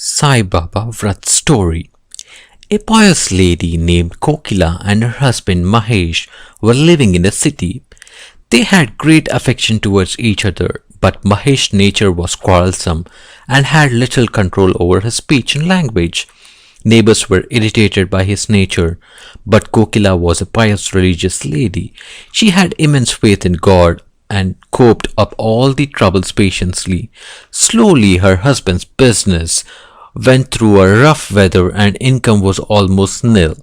Sai Baba Vrat story. A pious lady named Kokila and her husband Mahesh were living in the city. They had great affection towards each other, but Mahesh's nature was quarrelsome and had little control over his speech and language. Neighbors were irritated by his nature, but Kokila was a pious religious lady. She had immense faith in God and coped up all the troubles patiently. Slowly, her husband's business went through a rough weather and income was almost nil.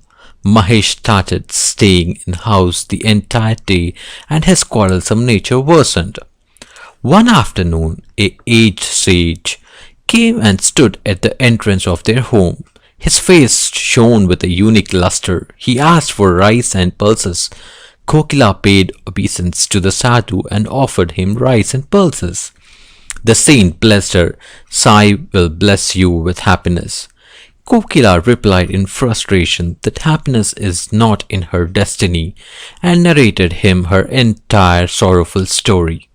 Mahesh started staying in house the entire day and his quarrelsome nature worsened. One afternoon, a aged sage came and stood at the entrance of their home. His face shone with a unique luster. He asked for rice and pulses. Kokila paid obeisance to the sadhu and offered him rice and pulses. The saint blessed her. Sai will bless you with happiness. Kokila replied in frustration that happiness is not in her destiny and narrated him her entire sorrowful story.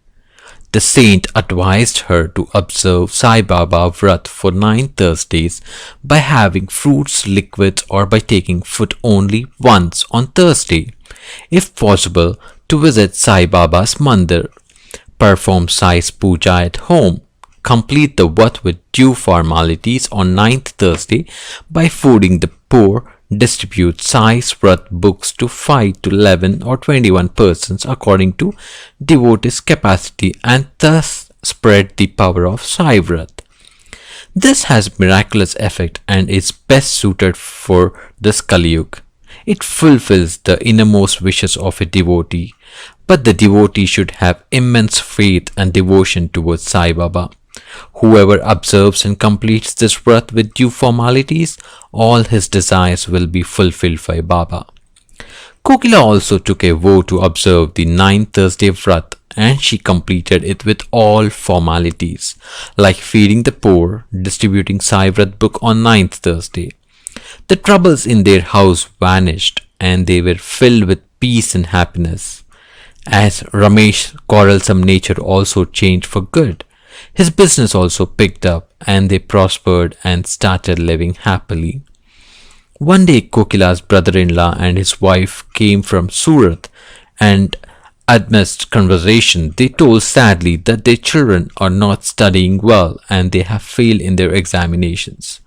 The saint advised her to observe Sai Baba Vrat for 9 Thursdays by having fruits, liquids, or by taking food only once on Thursday. If possible, to visit Sai Baba's mandir, perform Sai's puja at home, complete the Vrat with due formalities on 9th Thursday by feeding the poor, distribute Sai's Vrat books to 5 to 11 or 21 persons according to devotees' capacity and thus spread the power of Sai Vrat. This has miraculous effect and is best suited for this Kali Yuga. It fulfills the innermost wishes of a devotee, but the devotee should have immense faith and devotion towards Sai Baba. Whoever observes and completes this Vrat with due formalities, all his desires will be fulfilled by Baba. Kokila also took a vow to observe the 9th Thursday Vrat and she completed it with all formalities, like feeding the poor, distributing Sai Vrat book on 9th Thursday. The troubles in their house vanished and they were filled with peace and happiness. As Ramesh's quarrelsome nature also changed for good, his business also picked up and they prospered and started living happily. One day Kokila's brother-in-law and his wife came from Surat and amidst conversation they told sadly that their children are not studying well and they have failed in their examinations.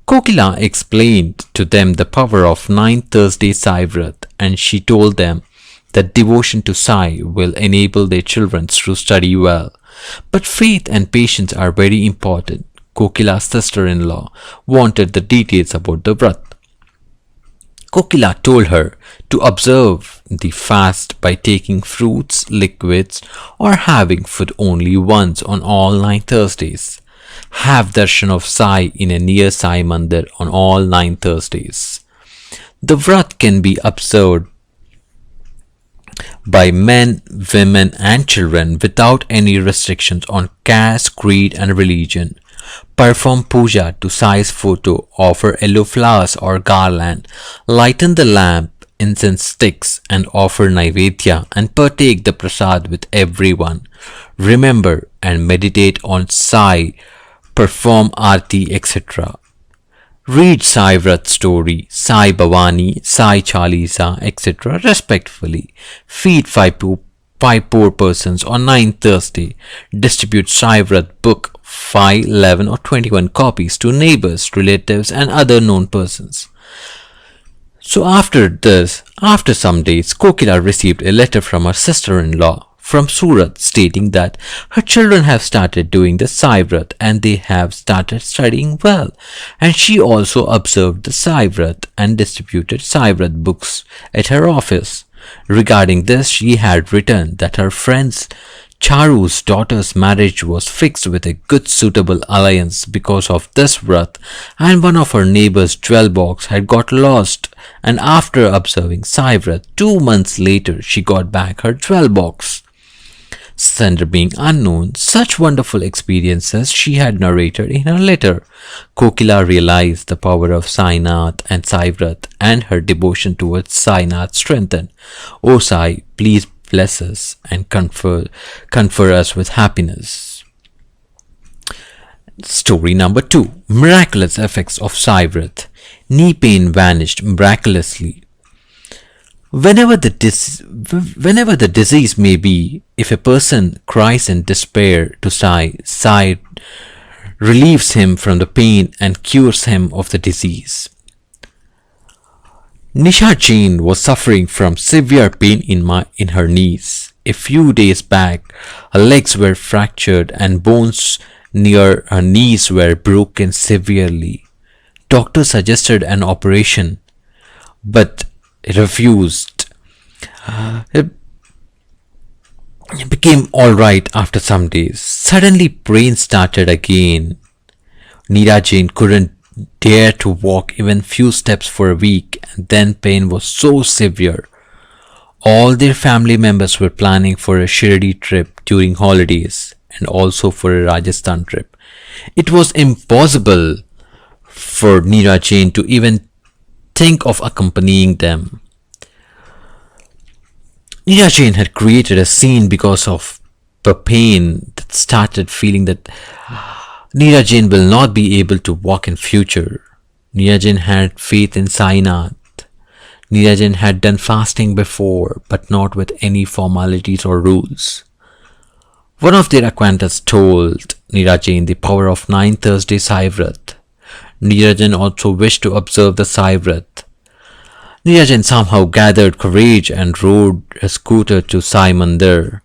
Kokila explained to them the power of 9th Thursday Sai Vrat and she told them that devotion to Sai will enable their children to study well. But faith and patience are very important. Kokila's sister-in-law wanted the details about the Vrat. Kokila told her to observe the fast by taking fruits, liquids, or having food only once on all 9 Thursdays. Have darshan of Sai in a near Sai mandir on all 9 Thursdays. The Vrat can be observed by men, women and children without any restrictions on caste, creed and religion. Perform puja to Sai's photo, offer yellow flowers or garland, lighten the lamp, incense sticks and offer naivedya and partake the prasad with everyone. Remember and meditate on Sai, perform arti etc. Read Sai Vrat story, Sai Bhavani, Sai Chalisa, etc. respectfully. Feed five poor persons on 9th Thursday. Distribute Sai Vrat book 5, 11 or 21 copies to neighbors, relatives and other known persons. So after some days, Kokila received a letter from her sister-in-law from Surat stating that her children have started doing the Sai Vrat and they have started studying well, and she also observed the Sai Vrat and distributed Sai Vrat books at her office. Regarding this, she had written that her friend's Charu's daughter's marriage was fixed with a good suitable alliance because of this Vrat, and one of her neighbor's jewel box had got lost, and after observing Sai Vrat 2 months later she got back her jewel box. Sender being unknown, such wonderful experiences she had narrated in her letter. Kokila realized the power of Sainath and Sai Vrat and her devotion towards Sainath strengthened. O Sai, please bless us and confer us with happiness. Story number 2. Miraculous effects of Vrat. Knee pain vanished miraculously. Whenever the disease may be, if a person cries in despair to sigh relieves him from the pain and cures him of the disease. Nisha Jain was suffering from severe pain in her knees. A few days back, her legs were fractured and bones near her knees were broken severely. Doctors suggested an operation, but refused. It became alright after some days. Suddenly, pain started again. Neera Jain couldn't dare to walk even few steps for a week, and then pain was so severe. All their family members were planning for a Shirdi trip during holidays and also for a Rajasthan trip. It was impossible for Neera Jain to even think of accompanying them. Neera Jain had created a scene because of the pain that started feeling that Neera Jain will not be able to walk in future. Neera Jain had faith in Sainath. Neera Jain had done fasting before, but not with any formalities or rules. One of their acquaintances told Neera Jain the power of 9 Thursday Sai Vrat. Neera Jain also wished to observe the Sai Vrat. Neera Jain somehow gathered courage and rode a scooter to Sai Mandir.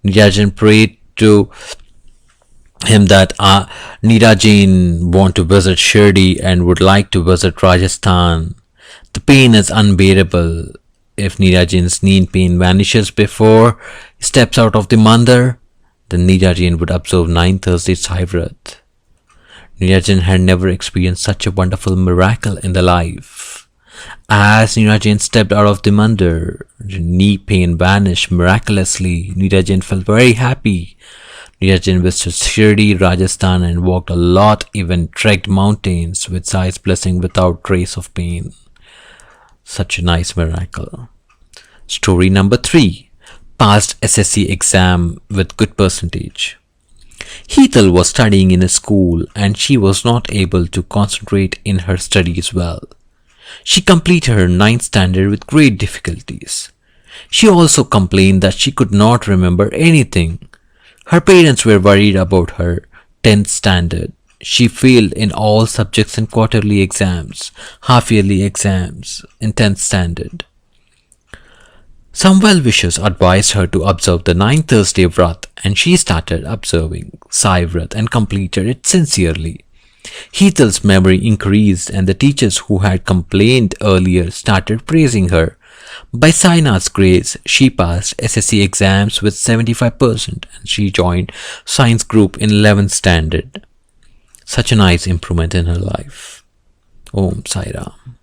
Neera Jain prayed to him that Neera Jain want to visit Shirdi and would like to visit Rajasthan. The pain is unbearable. If Neera Jain's knee pain vanishes before he steps out of the mandir, then Neera Jain would observe 9 Thursday Sai Vrat. Neera Jain had never experienced such a wonderful miracle in the life. As Neera Jain stepped out of the mandir, the knee pain vanished miraculously. Neera Jain felt very happy. Neera Jain visited Shirdi, Rajasthan and walked a lot, even trekked mountains with Sai's blessing without trace of pain. Such a nice miracle. Story number 3. Passed SSC exam with good percentage. Heetal was studying in a school and she was not able to concentrate in her studies well. She completed her 9th standard with great difficulties. She also complained that she could not remember anything. Her parents were worried about her 10th standard. She failed in all subjects in quarterly exams, half-yearly exams in 10th standard. Some well-wishers advised her to observe the 9th Thursday Vrat and she started observing Sai Vrat and completed it sincerely. Heetal's memory increased and the teachers who had complained earlier started praising her. By Sainath's grace, she passed SSC exams with 75% and she joined science group in 11th standard. Such a nice improvement in her life. Om Sai Ram.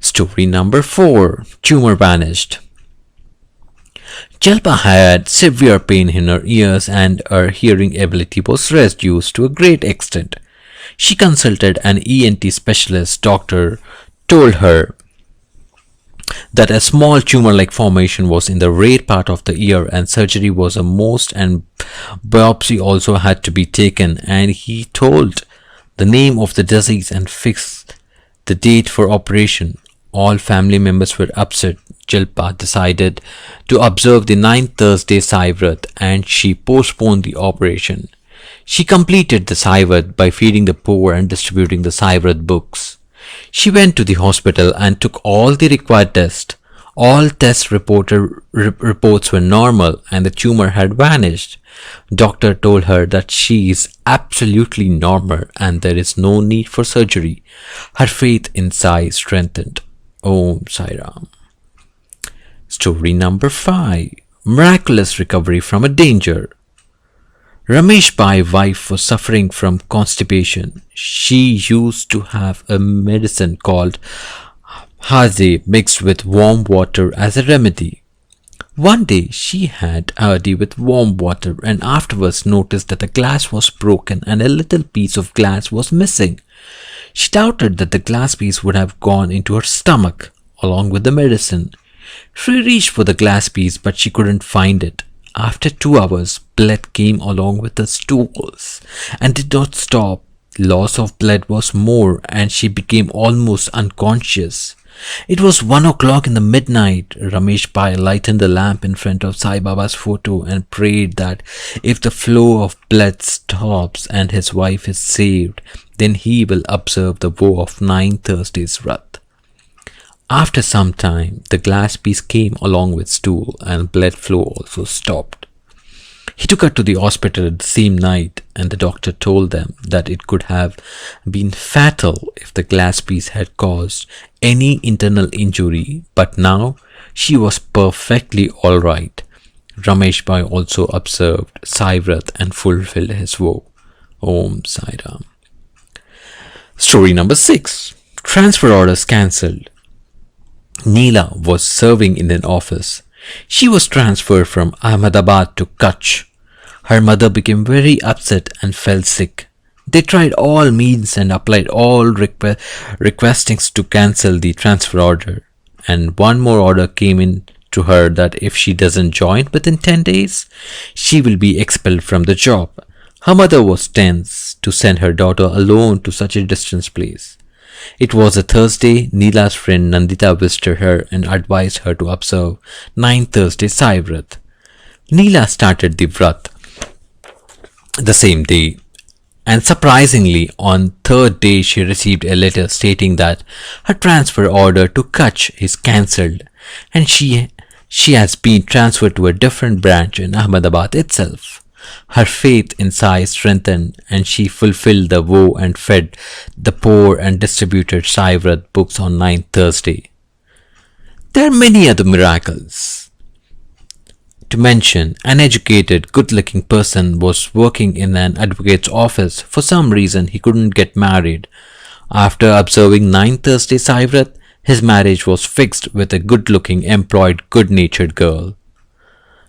Story number 4. Tumor vanished. Jalpa had severe pain in her ears and her hearing ability was reduced to a great extent. She consulted an ENT specialist. Doctor told her that a small tumor-like formation was in the rear part of the ear and surgery was a must and biopsy also had to be taken, and he told the name of the disease and fixed the date for operation. All family members were upset. Jalpa decided to observe the 9th Thursday Sai Vrat and she postponed the operation. She completed the Sai Vrat by feeding the poor and distributing the Sai Vrat books. She went to the hospital and took all the required tests. All test reports were normal and the tumor had vanished. Doctor told her that she is absolutely normal and there is no need for surgery. Her faith in Sai strengthened. Om Sai Ram. Story number 5. Miraculous recovery from a danger. Ramesh Bhai's wife was suffering from constipation. She used to have a medicine called Haze mixed with warm water as a remedy. One day she had Hardy with warm water and afterwards noticed that the glass was broken and a little piece of glass was missing. She doubted that the glass piece would have gone into her stomach along with the medicine. She reached for the glass piece but she couldn't find it. After 2 hours, blood came along with the stools and did not stop. Loss of blood was more, and she became almost unconscious. It was 1 o'clock in the midnight. Ramesh Pai lighted the lamp in front of Sai Baba's photo and prayed that if the flow of blood stops and his wife is saved, then he will observe the vow of 9 Thursdays Vrat. After some time, the glass piece came along with stool and blood flow also stopped. He took her to the hospital the same night, and the doctor told them that it could have been fatal if the glass piece had caused any internal injury, but now she was perfectly all right. Ramesh Bhai also observed Sai Vrat and fulfilled his vow. Om Sai Ram. Story number 6. Transfer orders cancelled. Neela was serving in an office. She was transferred from Ahmedabad to Kutch. Her mother became very upset and fell sick. They tried all means and applied all requestings to cancel the transfer order. And one more order came in to her that if she doesn't join within 10 days, she will be expelled from the job. Her mother was tense to send her daughter alone to such a distant place. It was a Thursday. Neela's friend Nandita visited her and advised her to observe 9 Thursday Sai Vrat. Neela started the Vrat the same day, and surprisingly, on third day she received a letter stating that her transfer order to Kutch is cancelled and she has been transferred to a different branch in Ahmedabad itself. Her faith in Sai strengthened, and she fulfilled the vow and fed the poor and distributed Sai Vrat books on 9 Thursday. There are many other miracles to mention. An educated, good-looking person was working in an advocate's office. For some reason, he couldn't get married. After observing 9 Thursday Sai Vrat, his marriage was fixed with a good-looking, employed, good-natured girl.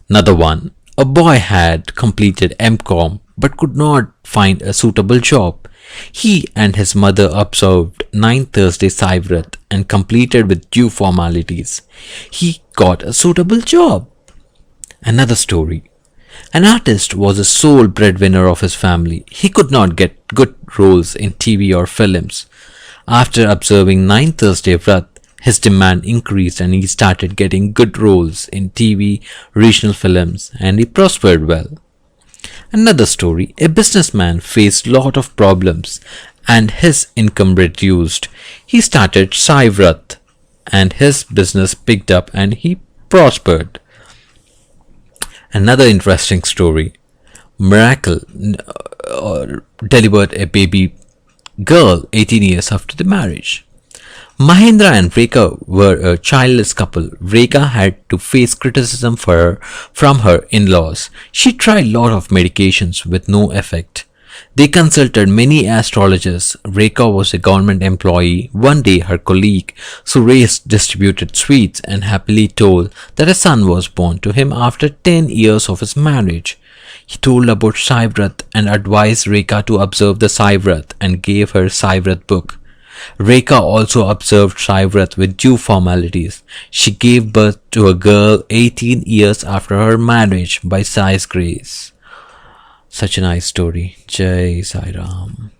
Another one. A boy had completed M.Com but could not find a suitable job. He and his mother observed 9 Thursday Sai Vrat and completed with due formalities. He got a suitable job. Another story. An artist was the sole breadwinner of his family. He could not get good roles in TV or films. After observing 9 Thursday Vrat, his demand increased and he started getting good roles in TV, regional films, and he prospered well. Another story. A businessman faced lot of problems and his income reduced. He started Sai Vrat and his business picked up and he prospered. Another interesting story. Miracle delivered a baby girl 18 years after the marriage. Mahendra and Rekha were a childless couple. Rekha had to face criticism from her in-laws. She tried a lot of medications with no effect. They consulted many astrologers. Rekha was a government employee. One day her colleague Suresh distributed sweets and happily told that a son was born to him after 10 years of his marriage. He told about Sai Vrat and advised Rekha to observe the Sai Vrat and gave her Sai Vrat book. Rekha also observed Sai Vrat with due formalities. She gave birth to a girl 18 years after her marriage by Sai's grace. Such a nice story. Jai Sai Ram.